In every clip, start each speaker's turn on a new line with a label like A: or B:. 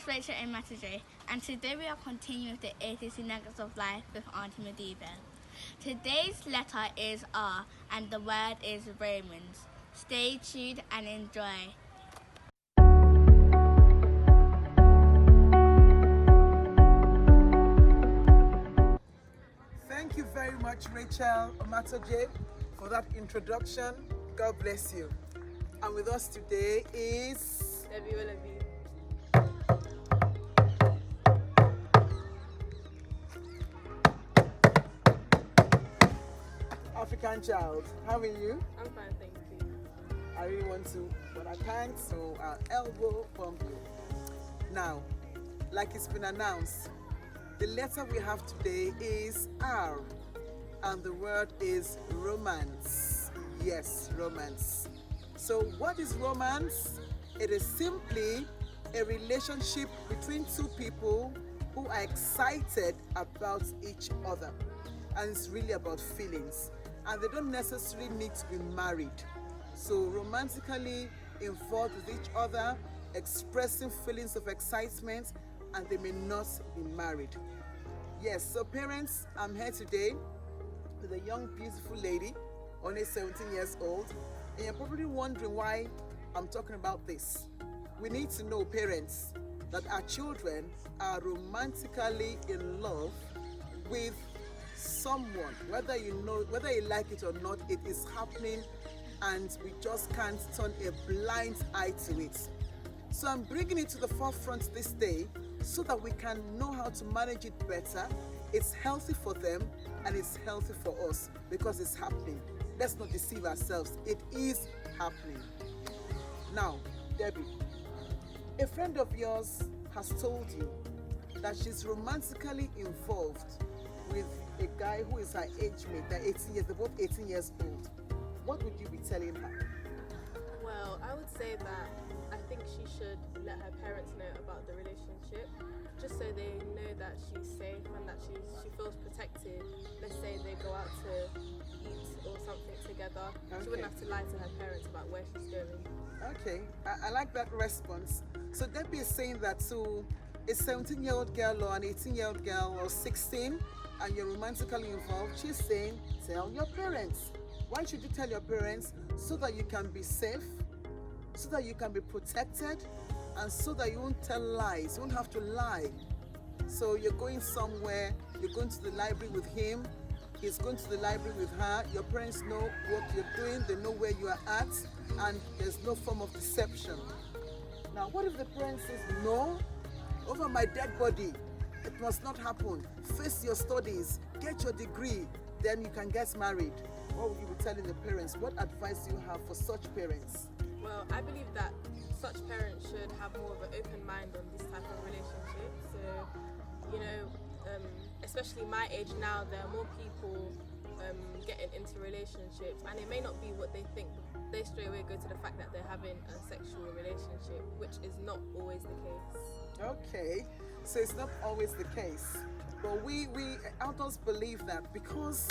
A: is Rachel and Matajay, and today we are continuing with the 82 Nuggets of Life with Auntie Mediva. Today's letter is R, and the word is Romans. Stay tuned and enjoy.
B: Thank you very much, Rachel Matajay, for that introduction. God bless you. And with us today is
C: Debbie Willoughby.
B: African child. How are you?
C: I'm fine, thank you.
B: I really want to, but I can't, so I'll elbow bump you. Now, like it's been announced, the letter we have today is R, and the word is romance. Yes, romance. So what is romance? It is simply a relationship between two people who are excited about each other. And it's really about feelings. And they don't necessarily need to be married. So romantically involved with each other, expressing feelings of excitement, and they may not be married. Yes, so parents, I'm here today with a young, beautiful lady, only 17 years old. And you're probably wondering why I'm talking about this. We need to know, parents, that our children are romantically in love with someone. Whether you like it or not, it is happening, and we just can't turn a blind eye to it. So I'm bringing it to the forefront this day so that we can know how to manage it better. It's healthy for them and it's healthy for us because it's happening. Let's not deceive ourselves. It is happening. Now, Debbie, a friend of yours has told you that she's romantically involved with a guy who is her age mate. They're both 18 years old. What would you be telling her?
C: Well, I would say that I think she should let her parents know about the relationship, just so they know that she's safe and that she feels protected. Let's say they go out to eat or something together.
B: Okay.
C: She wouldn't have to lie to her parents about where she's going.
B: Okay, I like that response. So Debbie is saying that to a 17-year-old girl or an 18-year-old girl or 16, and you're romantically involved, she's saying, tell your parents. Why should you tell your parents? So that you can be safe, so that you can be protected, and so that you won't tell lies. You won't have to lie. So you're going somewhere, you're going to the library with him, he's going to the library with her. Your parents know what you're doing, they know where you are at, and there's no form of deception. Now, what if the parents says, no, over my dead body, it must not happen. Face your studies, get your degree, then you can get married. What would you be telling the parents? What advice do you have for such parents?
C: Well, I believe that such parents should have more of an open mind on this type of relationship. So, especially my age now, there are more people getting into relationships, and it may not be what they think. They straight away go to the fact that they're having a sexual relationship, which is not always the case.
B: Okay, so it's not always the case. But we adults believe that because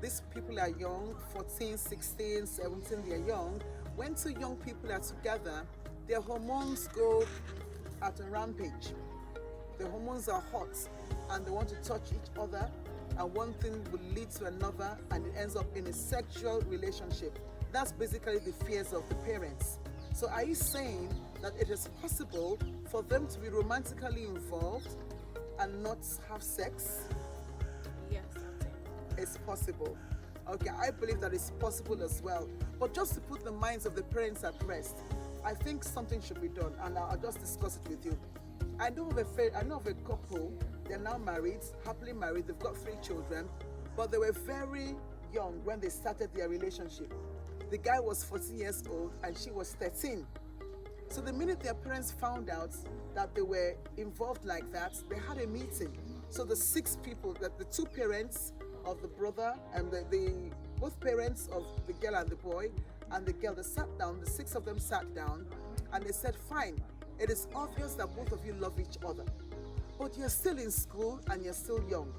B: these people are young, 14, 16, 17, they're young. When two young people are together, their hormones go at a rampage. The hormones are hot and they want to touch each other, and one thing will lead to another, and it ends up in a sexual relationship. That's basically the fears of the parents. So are you saying that it is possible for them to be romantically involved and not have sex?
C: Yes, I'm saying.
B: It's possible. Okay, I believe that it's possible as well. But just to put the minds of the parents at rest, I think something should be done, and I'll just discuss it with you. I know of a couple. They're now married, happily married. They've got 3 children, but they were very young when they started their relationship. The guy was 14 years old and she was 13. So the minute their parents found out that they were involved like that, they had a meeting. So the 6 people, that the 2 parents of the brother and both parents of the girl and the boy and the girl, they sat down, the 6 of them sat down, and they said, fine, it is obvious that both of you love each other, but you're still in school and you're still young.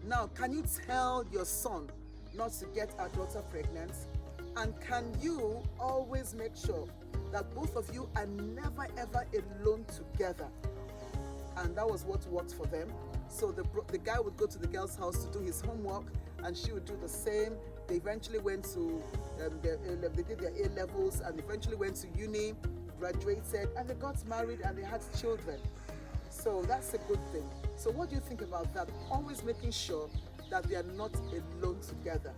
B: Now, can you tell your son not to get our daughter pregnant? And can you always make sure that both of you are never ever alone together? and that was what worked for them. So the guy would go to the girl's house to do his homework, and she would do the same. They eventually went to, they did their A-levels and eventually went to uni, graduated, and they got married and they had children. So that's a good thing. So what do you think about that? Always making sure that they are not alone together.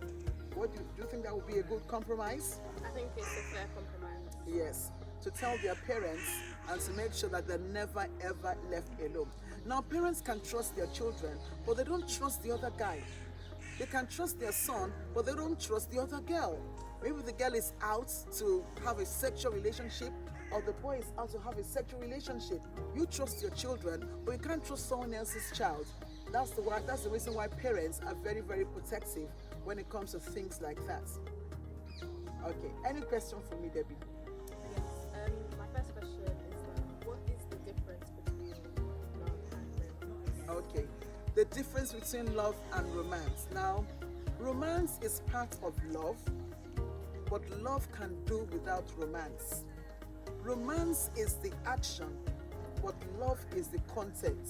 B: What do you think that would be a good compromise?
C: I think it's a fair compromise.
B: Yes, to tell their parents and to make sure that they're never ever left alone. Now, parents can trust their children, but they don't trust the other guy. They can trust their son, but they don't trust the other girl. Maybe the girl is out to have a sexual relationship, or the boy is out to have a sexual relationship. You trust your children, but you can't trust someone else's child. That's the reason why parents are very, very protective when it comes to things like that. Okay, any question for me, Debbie?
C: Yes. My first question is what is the difference between love and romance?
B: Okay, the difference between love and romance. Now, romance is part of love, but love can do without romance. Romance is the action, but love is the content.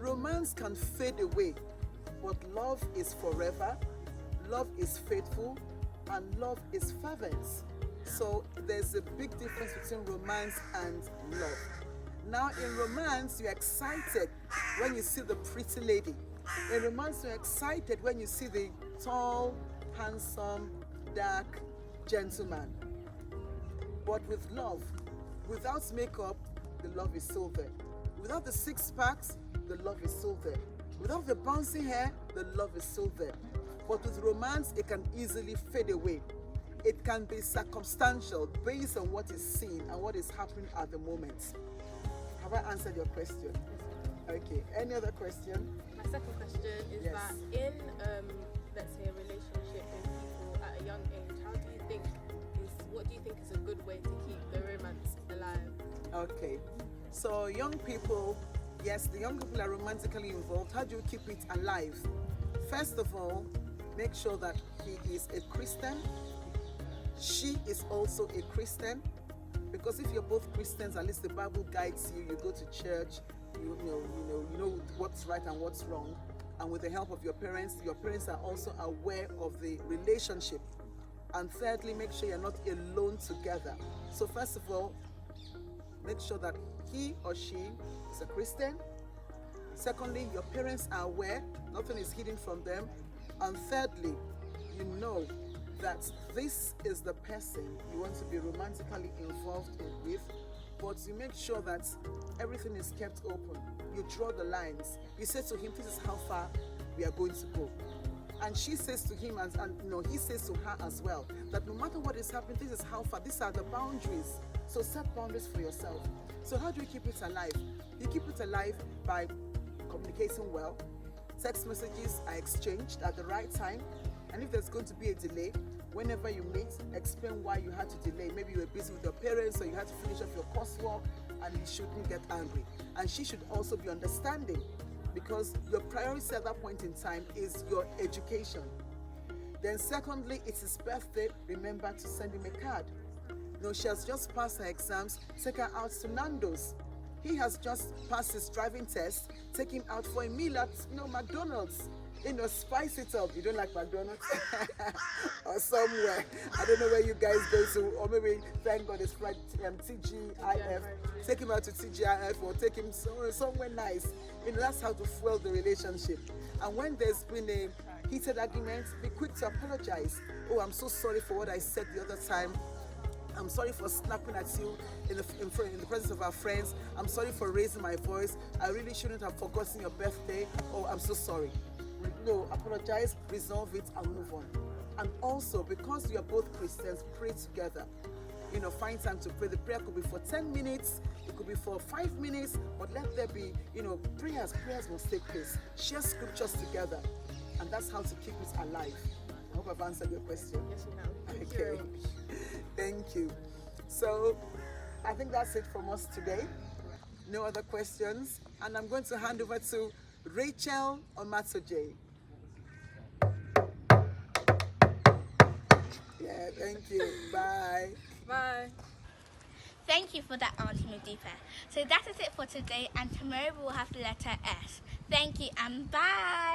B: Romance can fade away, but love is forever, love is faithful, and love is fervent. So there's a big difference between romance and love. Now, in romance, you're excited when you see the pretty lady. In romance, you're excited when you see the tall, handsome, dark gentleman. But with love, without makeup, the love is still there. Without the six packs, the love is still there. Without the bouncy hair, the love is still there. But with romance, it can easily fade away. It can be circumstantial based on what is seen and what is happening at the moment. Have I answered your question? Okay. Any other question?
C: My second question is
B: Yes.
C: that in, let's say, a relationship with people at a young age, what do you think is a good way to keep the romance alive?
B: Okay. So young people, yes, the young people are romantically involved. How do you keep it alive? First of all, make sure that he is a Christian. She is also a Christian. Because if you're both Christians, at least the Bible guides you. You go to church. You know what's right and what's wrong. And with the help of your parents are also aware of the relationship. And thirdly, make sure you're not alone together. So first of all, make sure that he or she is a Christian. Secondly, your parents are aware, nothing is hidden from them. And thirdly, you know that this is the person you want to be romantically involved with, but you make sure that everything is kept open. You draw the lines. You say to him, this is how far we are going to go. And she says to him, and he says to her as well, that no matter what is happening, this is how far, these are the boundaries. So set boundaries for yourself. So how do you keep it alive? You keep it alive by communicating well. Text messages are exchanged at the right time. And if there's going to be a delay, whenever you meet, explain why you had to delay. Maybe you were busy with your parents, or you had to finish off your coursework, and you shouldn't get angry. And she should also be understanding, because your priority at that point in time is your education. Then secondly, it's his birthday. Remember to send him a card. She has just passed her exams. Take her out to Nando's. He has just passed his driving test. Take him out for a meal at McDonald's. Spice it up. You don't like McDonald's? Or somewhere. I don't know where you guys go to. Or maybe, thank God, it's Friday, TGIF. Take him out to TGIF, or take him somewhere nice. That's how to fuel the relationship. And when there's been a heated argument, be quick to apologize. Oh, I'm so sorry for what I said the other time. I'm sorry for snapping at you in the presence of our friends. I'm sorry for raising my voice. I really shouldn't have forgotten your birthday. Oh, I'm so sorry. Apologize, resolve it, and move on. And also, because you're both Christians, pray together. Find time to pray. The prayer could be for 10 minutes, it could be for 5 minutes, but let there be, prayers. Prayers must take place. Share scriptures together, and that's how to keep it alive. I hope I've answered your question.
C: Yes, you have. Thank you
B: Okay.
C: very much.
B: Thank you. So, I think that's it from us today. No other questions. And I'm going to hand over to Rachel Omatoje. Yeah, thank you. Bye.
C: Bye.
A: Thank you for that, Auntie Medipa. So that is it for today, and tomorrow we will have the letter S. Thank you and bye.